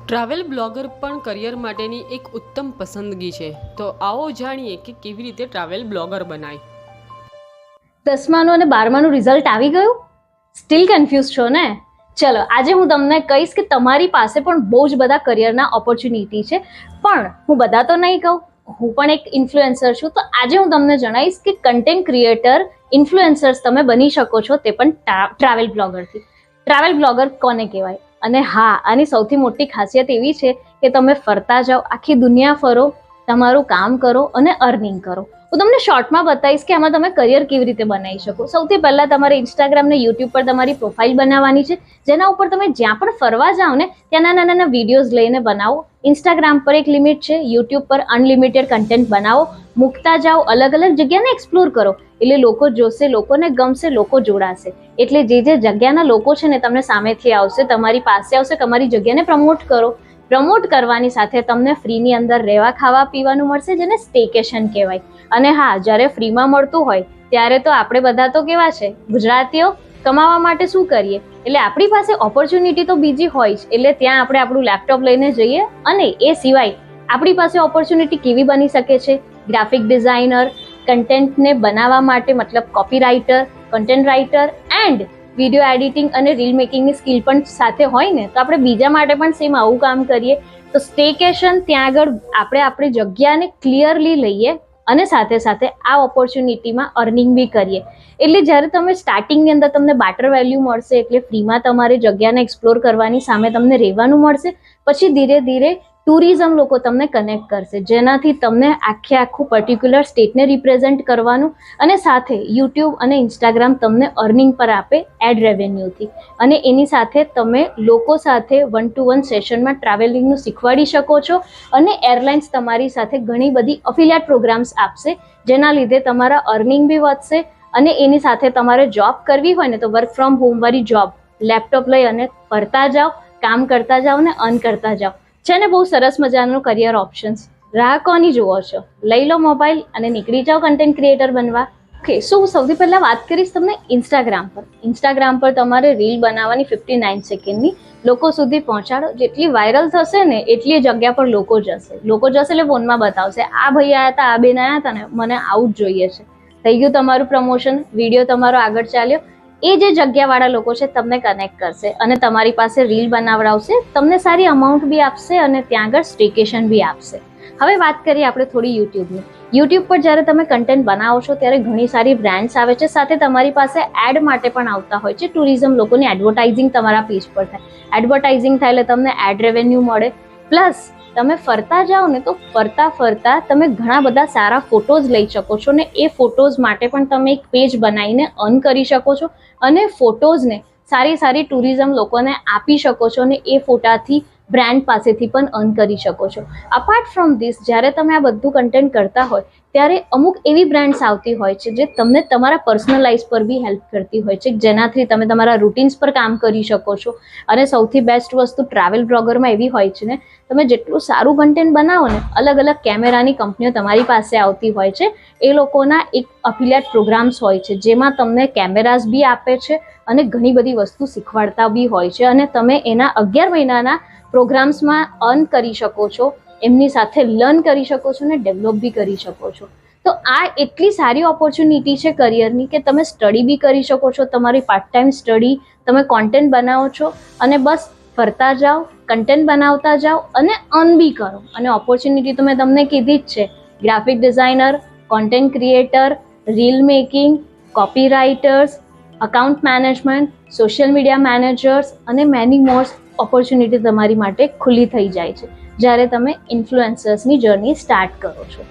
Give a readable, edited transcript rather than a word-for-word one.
Travel blogger પણ career માટેની એક ઉત્તમ પસંદગી છે. તો આવો જાણીએ કે કેવી રીતે ટ્રાવેલ બ્લોગર બનાય. 10માનું અને 12માનું રિઝલ્ટ આવી ગયું? સ્ટીલ કન્ફ્યુઝ છો ને? ચલો આજે હું તમને કહીશ કે તમારી પાસે પણ બહુ જ બધા કરિયરના ઓપોર્ચ્યુનિટી છે, પણ હું બધા તો નહીં કહું. હું પણ એક ઇન્ફ્લુએન્સર છું, તો આજે હું તમને જણાવીશ કે કન્ટેન્ટ ક્રિએટર ઇન્ફ્લુએન્સર્સ તમે બની શકો છો, તે પણ ટ્રાવેલ બ્લોગરથી. ટ્રાવેલ બ્લોગર કોને કહેવાય? અને હા, આની સૌથી મોટી ખાસિયત એવી છે કે તમે ફરતા જાઓ, આખી દુનિયા ફરો, તમારું કામ કરો અને અર્નિંગ કરો. હું તમને શોર્ટમાં બતાવીશ કે આમાં તમે કરિયર કેવી રીતે બનાવી શકો. સૌથી પહેલાં તમારે ઇન્સ્ટાગ્રામ ને યુટ્યુબ પર તમારી પ્રોફાઇલ બનાવવાની છે, જેના ઉપર તમે જ્યાં પણ ફરવા જાઓ ને ત્યાં નાના નાના વિડીયોઝ લઈને બનાવો. ઇન્સ્ટાગ્રામ પર એક લિમિટ છે, યુટ્યુબ પર અનલિમિટેડ કન્ટેન્ટ બનાવો, મૂકતા જાઓ, અલગ અલગ જગ્યાને એક્સપ્લોર કરો. એટલે લોકો જોશે, લોકોને ગમશે, લોકો જોડાશે. એટલે જે જગ્યાના લોકો છે ને તમને સામેથી આવશે, તમારી પાસે આવશે, તમારી જગ્યાને પ્રમોટ કરો. પ્રમોટ કરવાની સાથે તમને ફ્રીની અંદર રહેવા ખાવા પીવાનું મળશે, જેને સ્ટેકેશન કહેવાય. અને હા, જ્યારે ફ્રીમાં મળતું હોય ત્યારે તો આપણે બધા તો કેવા છે ગુજરાતીઓ, કમાવા માટે શું કરીએ, એટલે આપણી પાસે ઓપોર્ચ્યુનિટી તો બીજી હોય જ. એટલે ત્યાં આપણે આપણું લેપટોપ લઈને જઈએ. અને એ સિવાય આપણી પાસે ઓપોર્ચ્યુનિટી કેવી બની શકે છે? ગ્રાફિક ડિઝાઇનર, કન્ટેન્ટને બનાવવા માટે મતલબ copy writer, content writer and video editing અને રીલ મેકિંગની સ્કિલ પણ સાથે હોય ને, તો આપણે બીજા માટે પણ સેમ આવું કામ કરીએ. તો સ્ટેકેશન, ત્યાં આગળ આપણે આપણી જગ્યાને ક્લિયરલી લઈએ અને સાથે સાથે આ ઓપોર્ચ્યુનિટીમાં અર્નિંગ બી કરીએ. એટલે જ્યારે તમે સ્ટાર્ટિંગની અંદર તમને બાટર વેલ્યુ મળશે, એટલે ફ્રીમાં તમારી જગ્યાને એક્સપ્લોર કરવાની સામે તમને રહેવાનું મળશે. પછી ધીરે ધીરે ટુરિઝમ લોકો તમને કનેક્ટ કરશે, જેનાથી તમને આખું પર્ટિક્યુલર સ્ટેટને રિપ્રેઝેન્ટ કરવાનું, અને સાથે યુટ્યુબ અને ઇન્સ્ટાગ્રામ તમને અર્નિંગ પર આપે એડ રેવન્યુથી. અને એની સાથે તમે લોકો સાથે 1-to-1 સેશનમાં ટ્રાવેલિંગનું શીખવાડી શકો છો. અને એરલાઇન્સ તમારી સાથે ઘણી બધી અફિલિયેટ પ્રોગ્રામ્સ આપશે, જેના લીધે તમારા અર્નિંગ બી વધશે. અને એની સાથે તમારે જોબ કરવી હોય ને તો વર્ક ફ્રોમ હોમ વાળી જોબ, લેપટોપ લઈ અને ફરતા જાઓ, કામ કરતા જાઓ ને અર્ન કરતા જાઓ. છે ને બહુ સરસ મજાનો કરિયર ઓપ્શન્સ. રાહ કોની જુઓ છો? લઈ લો મોબાઈલ અને નીકળી જાઓ કન્ટેન્ટ ક્રિએટર બનવા. ઓકે, સો હું સૌથી પહેલાં વાત કરીશ તમને ઇન્સ્ટાગ્રામ પર. ઇન્સ્ટાગ્રામ પર તમારે રીલ બનાવવાની 59 સેકન્ડની લોકો સુધી પહોંચાડો. જેટલી વાયરલ થશે ને એટલી જગ્યા પર લોકો જશે. લોકો જશે એટલે ફોનમાં બતાવશે, આ ભાઈ આવ્યા હતા, આ બેન આવ્યા હતા ને, મને આવું જ જોઈએ છે. થઈ ગયું તમારું પ્રમોશન, વિડીયો તમારો આગળ ચાલ્યો. એ જે જગ્યાવાળા લોકો છે તમને કનેક્ટ કરશે અને તમારી પાસે રીલ બનાવડાવશે, તમને સારી અમાઉન્ટ બી આપશે અને ત્યાં આગળ સ્ટેકેશન બી આપશે. હવે વાત કરીએ આપણે થોડી યુટ્યુબની. યુટ્યુબ પર જ્યારે તમે કન્ટેન્ટ બનાવો છો ત્યારે ઘણી સારી બ્રાન્ડ્સ આવે છે, સાથે તમારી પાસે એડ માટે પણ આવતા હોય છે. ટુરિઝમ લોકોની એડવર્ટાઇઝિંગ તમારા પેજ પર થાય. એડવર્ટાઇઝિંગ થાય એટલે તમને એડ રેવન્યુ મળે. પ્લસ તમે ફરતા જાઓ ને તો ફરતા ફરતા તમે ઘણા બધા સારા ફોટોઝ લઈ શકો છો, ને એ ફોટોઝ માટે પણ તમે એક પેજ બનાવીને અર્ન કરી શકો છો. અને ફોટોઝને સારી સારી ટુરિઝમ લોકોને આપી શકો છો, અને એ ફોટાથી બ્રાન્ડ પાસેથી પણ અર્ન કરી શકો છો. અપાર્ટ ફ્રોમ ધીસ, જ્યારે તમે આ બધું કન્ટેન્ટ કરતા હોય ત્યારે અમુક એવી બ્રાન્ડ્સ આવતી હોય છે જે તમને તમારા પર્સનલ લાઈફ પર બી હેલ્પ કરતી હોય છે, જેનાથી તમે તમારા રૂટીન્સ પર કામ કરી શકો છો. અને સૌથી બેસ્ટ વસ્તુ ટ્રાવેલ બ્લોગરમાં એવી હોય છે ને, તમે જેટલું સારું કન્ટેન્ટ બનાવો ને, અલગ અલગ કેમેરાની કંપનીઓ તમારી પાસે આવતી હોય છે. એ લોકોના એક અફિલિયેટ પ્રોગ્રામ્સ હોય છે, જેમાં તમને કેમેરાઝ બી આપે છે અને ઘણી બધી વસ્તુ શીખવાડતા બી હોય છે. અને તમે એના 11 મહિનાના પ્રોગ્રામ્સમાં અર્ન કરી શકો છો, એમની સાથે લર્ન કરી શકો છો ને ડેવલપ બી કરી શકો છો. તો આ એટલી સારી ઓપોર્ચ્યુનિટી છે કરિયરની કે તમે સ્ટડી બી કરી શકો છો, તમારી પાર્ટ ટાઈમ સ્ટડી, તમે કોન્ટેન્ટ બનાવો છો અને બસ ફરતા જાઓ, કન્ટેન્ટ બનાવતા જાઓ અને અર્ન બી કરો. અને ઓપોર્ચ્યુનિટી તો મેં તમને કીધી જ છે, graphic designer, content creator, reel making, copy writers, account management, social media managers અને મેની મોર્સ ઓપોર્ચ્યુનિટી તમારી માટે ખુલ્લી થઈ જાય છે જ્યારે તમે ઇન્ફ્લુએન્સર્સની જર્ની સ્ટાર્ટ કરો છો.